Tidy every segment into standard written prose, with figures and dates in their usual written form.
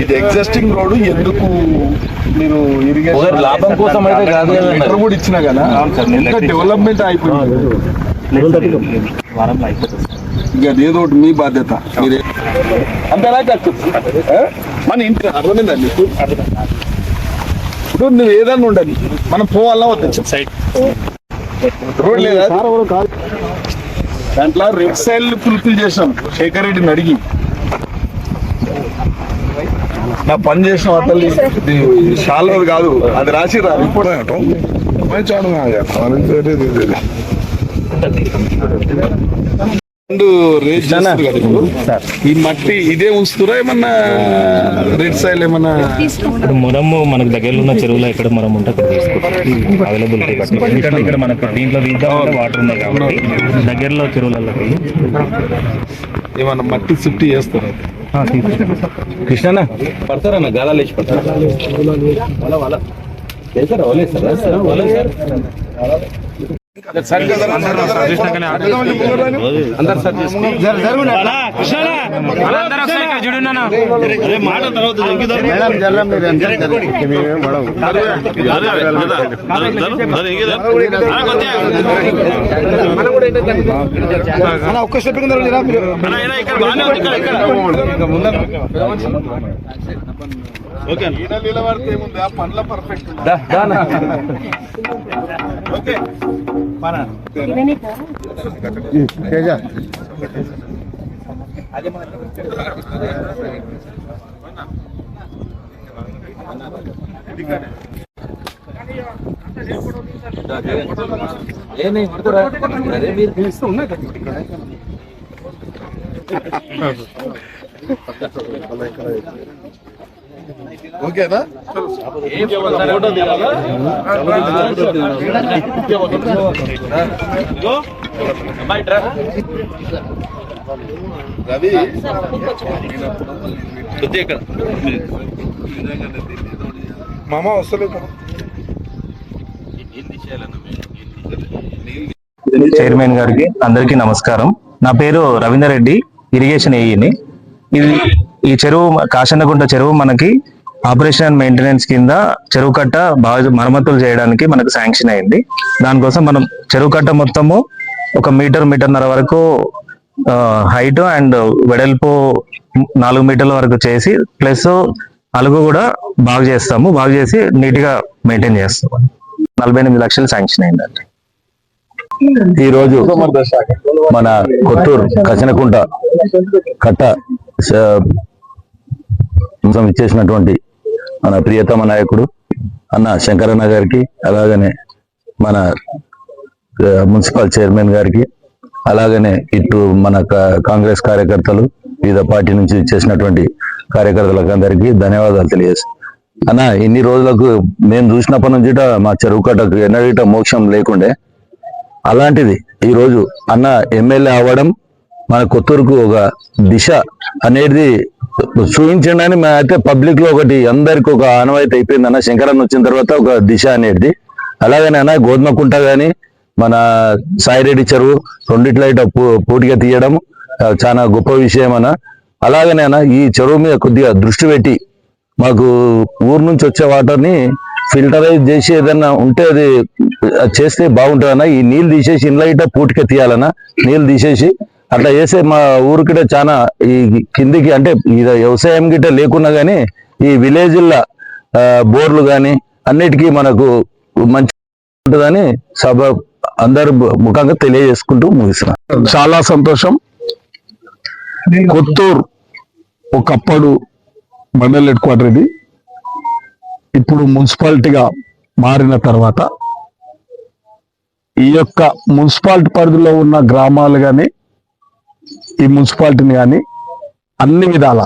ఇది existing road ఎందుకు మీరు ఇరిగేషన్ లాభం కోసం అయితే కాదు లెటర్ కూడా ఇచ్చినా కదా ఇంకా డెవలప్మెంట్ అయిపోయింది. ఇక ఏదో ఒకటి మీ బాధ్యత మీరే అంతేలా మన ఇంటి అర్థమైందండి. ఇప్పుడు నువ్వు ఏదన్నా ఉండదు మనం పోవాలా వద్దు సైడ్ రోడ్ లేదా దాంట్లో రెడ్ సైడ్ ఫుల్ఫిల్ చేసాం. శేఖర్ రెడ్డిని అడిగి నా పని చేసిన అతల్లి చాలా కాదు అది రాసి రిపోర్ట్ ఈ మట్టి ఇదే ఉంచుతురా ఏమన్నా రెడ్ సైడ్ ఏమన్నా మొరము మనకు దగ్గరలో ఉన్న చెరువులో ఎక్కడ మొరం ఉంటే అక్కడ తీసుకుంటాం అవైలబిలిటీ బట్టి. ఎందుకంటే ఇక్కడ మనకు దీంట్లో వాటర్ ఉన్నాయి కాబట్టి దగ్గరలో చెరువులలో ఏమన్నా మట్టి షిఫ్ట్ చేస్తారా? కృష్ణ పడతారన్న గాలాలు వేసి పడతారా? ఒక్క స్టెప్ నిలబడితే ఏముంది ఆ పనుల పర్ఫెక్ట్. ఓకే ఓకేనా? రవి మామ వస్తలేదు. చైర్మన్ గారికి అందరికీ నమస్కారం. నా పేరు రవీందర్ రెడ్డి, ఇరిగేషన్ ఏఈని. ఈ చెరువు కాశన్నగుంట చెరువు మనకి ఆపరేషన్ అండ్ మెయింటెనెన్స్ కింద చెరువు కట్ట బాగా మరమ్మతులు చేయడానికి మనకు శాంక్షన్ అయింది. దానికోసం మనం చెరువు కట్ట మొత్తము 1 మీటర్న్నర వరకు హైట్ అండ్ వెడల్పు 4 మీటర్ల వరకు చేసి ప్లస్ అలుగు కూడా బాగు చేస్తాము. బాగు చేసి నీట్ గా మెయింటైన్ చేస్తాము. 48 లక్షలు శాంక్షన్ అయిందండి. ఈ రోజు మన కొత్తూరు కచనకుంట కట్ట ఇచ్చేసినటువంటి మన ప్రియతమ నాయకుడు అన్న శంకరన్న గారికి, అలాగనే మన మున్సిపల్ చైర్మన్ గారికి, అలాగనే ఇటు మన కాంగ్రెస్ కార్యకర్తలు, వివిధ పార్టీ నుంచి చేసినటువంటి కార్యకర్తలకు అందరికీ ధన్యవాదాలు తెలియజేస్తాం. అన్న ఇన్ని రోజులకు మేము చూసినప్పటి నుంచి మా చెరువు కట్టకు ఎన్నడిట మోక్షం లేకుండే, అలాంటిది ఈరోజు అన్న ఎమ్మెల్యే అవ్వడం మన కొత్తూరుకు ఒక దిశ అనేది చూపించండి అని అయితే పబ్లిక్ లో ఒకటి అందరికి ఒక ఆనవాయితీ అయిపోయింది అన్న. శంకరన్న వచ్చిన తర్వాత ఒక దిశ అనేది. అలాగనే అన్న గోధుమకుంట గాని మన సాయిరెడ్డి చెరువు రెండిట్లో ఇట పూటిగా తీయడం చాలా గొప్ప విషయం అన్న. అలాగనే అన్న ఈ చెరువు మీద కొద్దిగా దృష్టి పెట్టి మాకు ఊరు నుంచి వచ్చే వాటర్ని ఫిల్టరైజ్ చేసి ఏదన్నా ఉంటే అది చేస్తే బాగుంటుందన్న. ఈ నీళ్ళు తీసేసి ఇంట్లో ఇట పూటిగా తీయాలన్నా. నీళ్ళు తీసేసి అట్లా చేస్తే మా ఊరికిట చాలా ఈ కిందికి అంటే ఇది వ్యవసాయం గిట్ట లేకున్నా కానీ ఈ విలేజ్ల బోర్లు కానీ అన్నిటికీ మనకు మంచి ఉంటుందని సభ అందరు ముఖంగా తెలియజేసుకుంటూ ముగిస్తున్నాం. చాలా సంతోషం. కొత్తూరు ఒకప్పుడు మండల్ హెడ్ క్వార్టర్ ఇది. ఇప్పుడు మున్సిపాలిటీగా మారిన తర్వాత ఈ యొక్క మున్సిపాలిటీ పరిధిలో ఉన్న గ్రామాలు కానీ ఈ మున్సిపాలిటీని కానీ అన్ని విధాల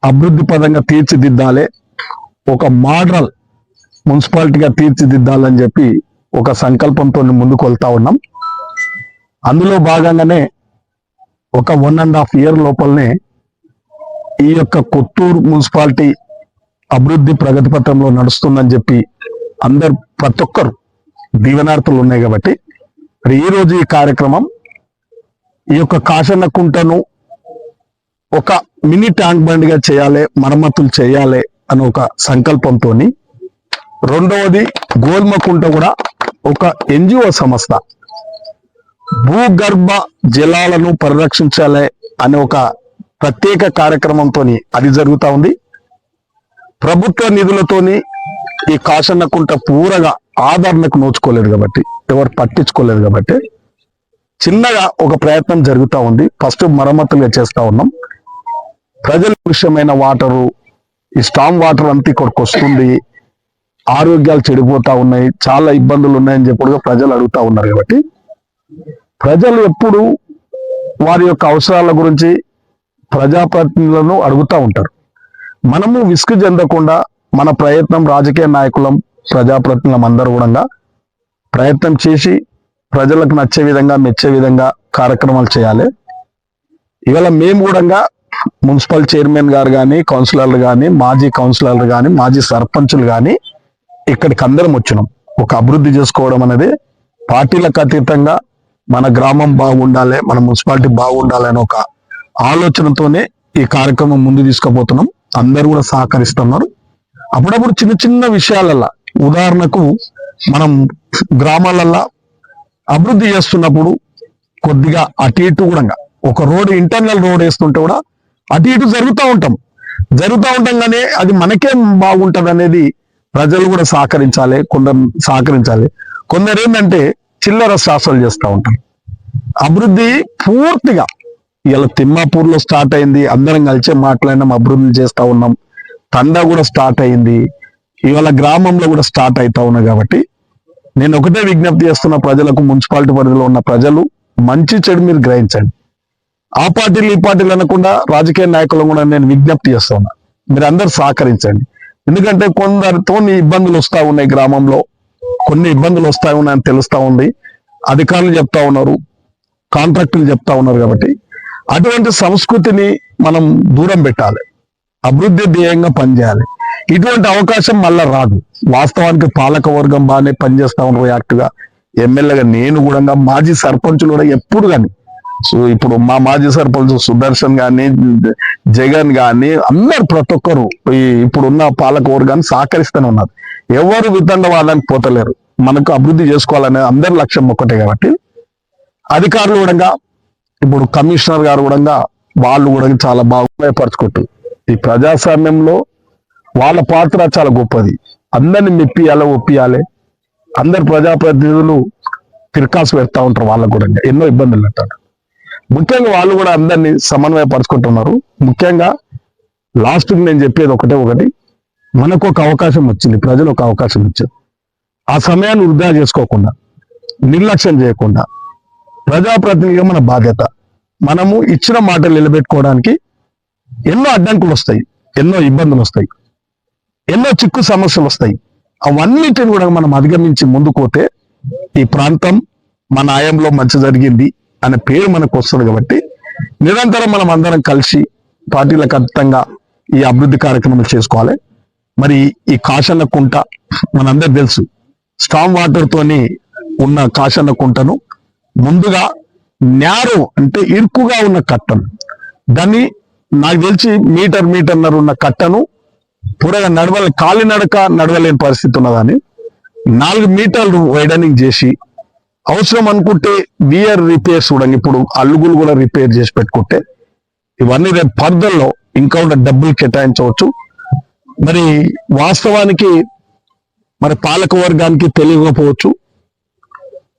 అభివృద్ధి పదంగా తీర్చిదిద్దాలి, ఒక మోడల్ మున్సిపాలిటీగా తీర్చిదిద్దాలని చెప్పి ఒక సంకల్పంతో ముందుకు వెళ్తా ఉన్నాం. అందులో భాగంగానే ఒక 1.5 year లోపలనే ఈ యొక్క కొత్తూరు మున్సిపాలిటీ అభివృద్ధి ప్రగతి పత్రంలో నడుస్తుందని చెప్పి ప్రతి ఒక్కరు దీవెనార్థులు ఉన్నాయి. కాబట్టి ఈ రోజు ఈ కార్యక్రమం ఈ యొక్క కాశన్నకుంటను ఒక మినీ ట్యాంక్ బండిగా చేయాలి, మరమ్మతులు చేయాలి అని ఒక సంకల్పంతో, రెండవది గోల్మకుంట కూడా ఒక ఎన్జిఓ సంస్థ భూగర్భ జలాలను పరిరక్షించాలి అనే ఒక ప్రత్యేక కార్యక్రమంతో అది జరుగుతూ ఉంది. ప్రభుత్వ నిధులతోని ఈ కాశన్నకుంట పూరగా ఆదరణకు నోచుకోలేదు కాబట్టి, ఎవరు పట్టించుకోలేదు కాబట్టి చిన్నగా ఒక ప్రయత్నం జరుగుతూ ఉంది. ఫస్ట్ మరమ్మతులుగా చేస్తా ఉన్నాం. ప్రజల విషయమైన వాటరు, ఈ స్టామ్ వాటర్ అంతా ఇక్కడికి వస్తుంది, ఆరోగ్యాలు చెడిపోతా ఉన్నాయి, చాలా ఇబ్బందులు ఉన్నాయని చెప్పుడుగా ప్రజలు అడుగుతా ఉన్నారు. కాబట్టి ప్రజలు ఎప్పుడు వారి యొక్క అవసరాల గురించి ప్రజాప్రతినిధులను అడుగుతూ ఉంటారు. మనము విసుగు చెందకుండా మన ప్రయత్నం, రాజకీయ నాయకులం, ప్రజాప్రతినిధులం అందరూ కూడా ప్రయత్నం చేసి ప్రజలకు నచ్చే విధంగా, మెచ్చే విధంగా కార్యక్రమాలు చేయాలి. ఇవాళ మేము కూడా మున్సిపల్ చైర్మన్ గారు కానీ, కౌన్సిలర్లు కానీ, మాజీ కౌన్సిలర్లు కానీ, మాజీ సర్పంచులు కానీ ఇక్కడికి అందరం వచ్చినాం. ఒక అభివృద్ధి చేసుకోవడం అనేది పార్టీలకు అతీతంగా మన గ్రామం బాగుండాలి, మన మున్సిపాలిటీ బాగుండాలి అనే ఒక ఆలోచనతోనే ఈ కార్యక్రమం ముందు తీసుకుపోతున్నాం. అందరూ కూడా సహకరిస్తున్నారు. అప్పుడప్పుడు చిన్న చిన్న విషయాలల్లా, ఉదాహరణకు మనం గ్రామాలల్లో అభివృద్ధి చేస్తున్నప్పుడు కొద్దిగా అటు ఇటు కూడా ఒక రోడ్, ఇంటర్నల్ రోడ్ వేస్తుంటే కూడా అటు ఇటు జరుగుతూ ఉంటాం కానీ అది మనకేం బాగుంటది అనేది ప్రజలు కూడా సహకరించాలి. కొందరు ఏంటంటే చిల్లర శాసనలు చేస్తూ ఉంటారు. అభివృద్ధి పూర్తిగా ఇలా తిమ్మాపూర్లో స్టార్ట్ అయింది, అందరం కలిసే మాట్లాడినాం, అభివృద్ధి చేస్తా ఉన్నాం. తండా కూడా స్టార్ట్ అయింది, ఇవాళ గ్రామంలో కూడా స్టార్ట్ అవుతా ఉన్నాయి. కాబట్టి నేను ఒకటే విజ్ఞప్తి చేస్తున్న ప్రజలకు, మున్సిపాలిటీ పరిధిలో ఉన్న ప్రజలు మంచి చెడు మీరు గ్రహించండి. ఆ పార్టీలు ఈ పార్టీలు అనకుండా రాజకీయ నాయకులను కూడా నేను విజ్ఞప్తి చేస్తున్నా, మీరు అందరు సహకరించండి. ఎందుకంటే కొందరితో ఇబ్బందులు వస్తూ ఉన్నాయి, గ్రామంలో కొన్ని ఇబ్బందులు వస్తూ ఉన్నాయని తెలుస్తూ ఉంది. అధికారులు చెప్తా ఉన్నారు, కాంట్రాక్టులు చెప్తా ఉన్నారు. కాబట్టి అటువంటి సంస్కృతిని మనం దూరం పెట్టాలి, అభివృద్ధి ధ్యేయంగా పనిచేయాలి. ఇటువంటి అవకాశం మళ్ళా రాదు. వాస్తవానికి పాలక వర్గం బాగానే పనిచేస్తా ఉన్నారు యాక్ట్గా. ఎమ్మెల్యేగా నేను కూడా, మాజీ సర్పంచులు కూడా ఎప్పుడు కానీ, సో ఇప్పుడు మా మాజీ సర్పంచ్ సుదర్శన్ కానీ, జగన్ కానీ అందరు ప్రతి ఒక్కరు ఇప్పుడున్న పాలక వర్గాన్ని సహకరిస్తూనే ఉన్నారు. ఎవరు వితండవాదానికి పోతలేరు. మనకు అభివృద్ధి చేసుకోవాలనే అందరి లక్ష్యం ఒక్కటే. కాబట్టి అధికారులు కూడా, ఇప్పుడు కమిషనర్ గారు కూడా వాళ్ళు కూడా చాలా బాగా ఉపయోగపరచుకుంటారు. ఈ ప్రజాస్వామ్యంలో వాళ్ళ పాత్ర చాలా గొప్పది. అందరిని మెప్పియాలి, ఒప్పియాలి. అందరు ప్రజాప్రతినిధులు తిరకాసు పెడతా ఉంటారు, వాళ్ళకు కూడా ఎన్నో ఇబ్బందులు పెట్టారు. ముఖ్యంగా వాళ్ళు కూడా అందరినీ సమన్వయపరుచుకుంటున్నారు. ముఖ్యంగా లాస్ట్కి నేను చెప్పేది ఒకటి, మనకు ఒక అవకాశం వచ్చింది, ప్రజలు ఒక అవకాశం ఇచ్చారు. ఆ సమయాన్ని వృధా చేసుకోకుండా, నిర్లక్ష్యం చేయకుండా, ప్రజాప్రతినిధిగా మన బాధ్యత. మనము ఇచ్చిన మాటలు నిలబెట్టుకోవడానికి ఎన్నో అడ్డంకులు వస్తాయి, ఎన్నో ఇబ్బందులు వస్తాయి, ఎన్నో చిక్కు సమస్యలు వస్తాయి. అవన్నిటిని కూడా మనం అధిగమించి ముందుకు పోతే ఈ ప్రాంతం మన ఆయంలో మంచి జరిగింది అనే పేరు మనకు వస్తుంది. కాబట్టి నిరంతరం మనం అందరం కలిసి పార్టీలకు అతీతంగా ఈ అభివృద్ధి కార్యక్రమాలు చేసుకోవాలి. మరి ఈ కాశన్నకుంట మనందరూ తెలుసు, స్టామ్ వాటర్ తోని ఉన్న కాశన్నకుంటను ముందుగా న్యారో అంటే ఇరుకుగా ఉన్న కట్టను, దాన్ని నాకు తెలిసి మీటర్న్నర ఉన్న కట్టను పూరగా కాలినడక నడవలేని పరిస్థితి ఉన్నదని 4 మీటర్లు వైడనింగ్ చేసి, అవసరం అనుకుంటే వియర్ రిపేర్స్ కూడా, ఇప్పుడు అల్లుగులు కూడా రిపేర్ చేసి పెట్టుకుంటే ఇవన్నీ రేపు ఫర్దర్లో ఇంకా డబ్బులు కేటాయించవచ్చు. మరి వాస్తవానికి మరి పాలక వర్గానికి తెలియకపోవచ్చు.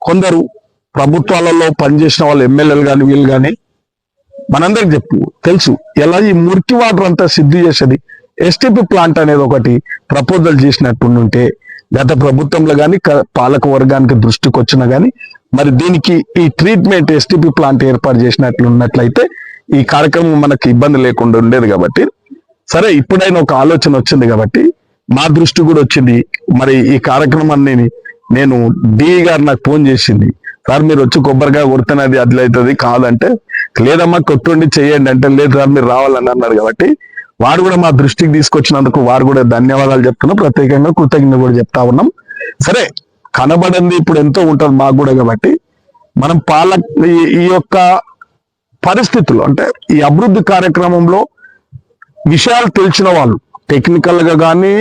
కొందరు ప్రభుత్వాలలో పనిచేసిన వాళ్ళు, ఎమ్మెల్యేలు కానీ వీళ్ళు కానీ మనందరికి తెలుసు ఎలా ఈ మురికి వాటర్ అంతా సిద్ధి చేసేది. ఎస్టీపీ ప్లాంట్ అనేది ఒకటి ప్రపోజల్ చేసినట్టుంటే గత ప్రభుత్వంలో కానీ పాలక వర్గానికి దృష్టికి వచ్చినా కానీ మరి దీనికి ఈ ట్రీట్మెంట్ ఎస్టీపీ ప్లాంట్ ఏర్పాటు చేసినట్లున్నట్లయితే ఈ కార్యక్రమం మనకు ఇబ్బంది లేకుండా ఉండేది. కాబట్టి సరే, ఇప్పుడైనా ఒక ఆలోచన వచ్చింది కాబట్టి మా దృష్టి కూడా వచ్చింది. మరి ఈ కార్యక్రమాన్ని నేను డి గారు నాకు ఫోన్ చేసింది, సార్ మీరు వచ్చి కొబ్బరికాయ కొడుతున్నది అట్లయితుంది కాదంటే, లేదమ్మా కొట్టుండి చేయండి అంటే, లేదు సార్ మీరు రావాలని అన్నారు. కాబట్టి వారు కూడా మా దృష్టికి తీసుకొచ్చినందుకు వారు కూడా ధన్యవాదాలు చెప్తున్నాం, ప్రత్యేకంగా కృతజ్ఞత కూడా చెప్తా ఉన్నాం. సరే, కనబడింది ఇప్పుడు ఎంతో ఉంటుంది మాకు కూడా. కాబట్టి మనం ఈ యొక్క పరిస్థితులు అంటే ఈ అభివృద్ధి కార్యక్రమంలో విషయాలు తెలిసిన వాళ్ళు టెక్నికల్ గా కానీ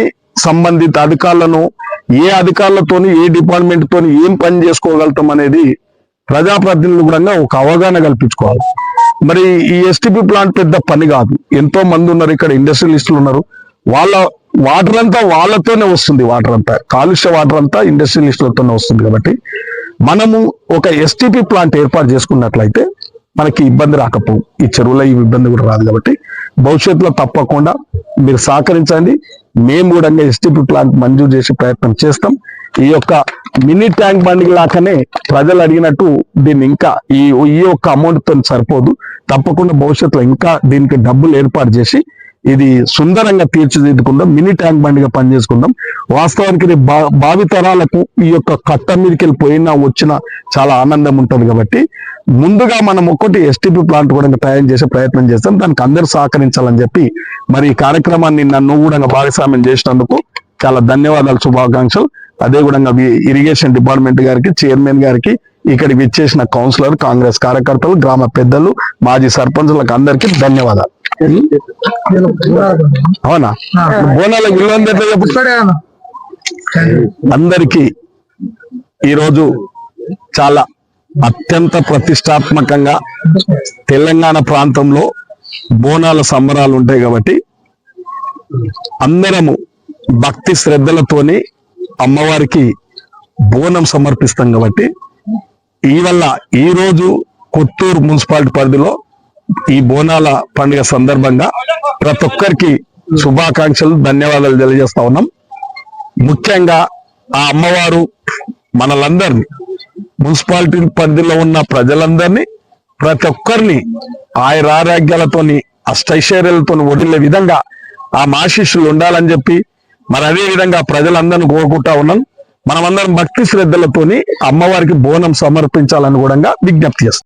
సంబంధిత అధికారులను ఏ అధికారులతోని ఏ డిపార్ట్మెంట్ తోని ఏం పని చేసుకోగలుగుతాం అనేది ప్రజాప్రతినిధులు కూడా ఒక అవగాహన కల్పించుకోవాలి. మరి ఈ ఎస్టీపీ ప్లాంట్ పెద్ద పని కాదు, ఎంతో మంది ఉన్నారు ఇక్కడ, ఇండస్ట్రియలిస్టులు ఉన్నారు, వాళ్ళ వాటర్ అంతా వాళ్ళతోనే వస్తుంది, వాటర్ అంతా కాలుష్య వాటర్ అంతా ఇండస్ట్రియలిస్టులతోనే వస్తుంది. కాబట్టి మనము ఒక ఎస్టీపీ ప్లాంట్ ఏర్పాటు చేసుకున్నట్లయితే మనకి ఇబ్బంది రాకపోవు, ఈ చెరువులో ఈ ఇబ్బంది కూడా రాదు. కాబట్టి భవిష్యత్తులో తప్పకుండా మీరు సహకరించండి, మేము కూడా ఎస్టీపీ ప్లాంట్ మంజూరు చేసే ప్రయత్నం చేస్తాం. ఈ యొక్క మినీ ట్యాంక్ బండి లాగానే ప్రజలు అడిగినట్టు దీన్ని ఇంకా ఈ యొక్క అమౌంట్ తో సరిపోదు, తప్పకుండా భవిష్యత్తులో ఇంకా దీనికి డబ్బులు ఏర్పాటు చేసి ఇది సుందరంగా తీర్చిదిద్దుకుందాం, మినీ ట్యాంక్ బండిగా పనిచేసుకుందాం. వాస్తవానికి భావితరాలకు ఈ యొక్క కట్ట మీదకి వెళ్ళిపోయినా వచ్చినా చాలా ఆనందం ఉంటుంది. కాబట్టి ముందుగా మనం ఒక్కటి ఎస్టీపీ ప్లాంట్ కూడా తయారు చేసే ప్రయత్నం చేస్తాం, దానికి అందరూ సహకరించాలని చెప్పి మరి ఈ కార్యక్రమాన్ని నన్ను కూడా భాగస్వామ్యం చేసినందుకు చాలా ధన్యవాదాలు, శుభాకాంక్షలు. అదే కూడా ఇరిగేషన్ డిపార్ట్మెంట్ గారికి, చైర్మన్ గారికి, ఇక్కడికి విచ్చేసిన కౌన్సిలర్, కాంగ్రెస్ కార్యకర్తలు, గ్రామ పెద్దలు, మాజీ సర్పంచులకు అందరికీ ధన్యవాదాలు. అవునా, బోనాల అందరికీ ఈరోజు చాలా అత్యంత ప్రతిష్టాత్మకంగా తెలంగాణ ప్రాంతంలో బోనాల సంబరాలు ఉంటాయి. కాబట్టి అందరము భక్తి శ్రద్ధలతోని అమ్మవారికి బోనం సమర్పిస్తాం. కాబట్టి ఈ రోజు కొత్తూరు మున్సిపాలిటీ పరిధిలో ఈ బోనాల పండుగ సందర్భంగా ప్రతి ఒక్కరికి శుభాకాంక్షలు, ధన్యవాదాలు తెలియజేస్తా ఉన్నాం. ముఖ్యంగా ఆ అమ్మవారు మనలందరినీ, మున్సిపాలిటీ పరిధిలో ఉన్న ప్రజలందరినీ, ప్రతి ఒక్కరిని ఆయురారోగ్యాలతోని అష్టైశ్వర్యాలతో వదిలే విధంగా ఆ ఆశీస్సులు ఉండాలని చెప్పి మరి అదే విధంగా ప్రజలందరినీ కోరుకుంటా ఉన్నాం. మనమందరం భక్తి శ్రద్ధలతోని అమ్మవారికి బోనం సమర్పించాలని కూడా విజ్ఞప్తి చేస్తాం.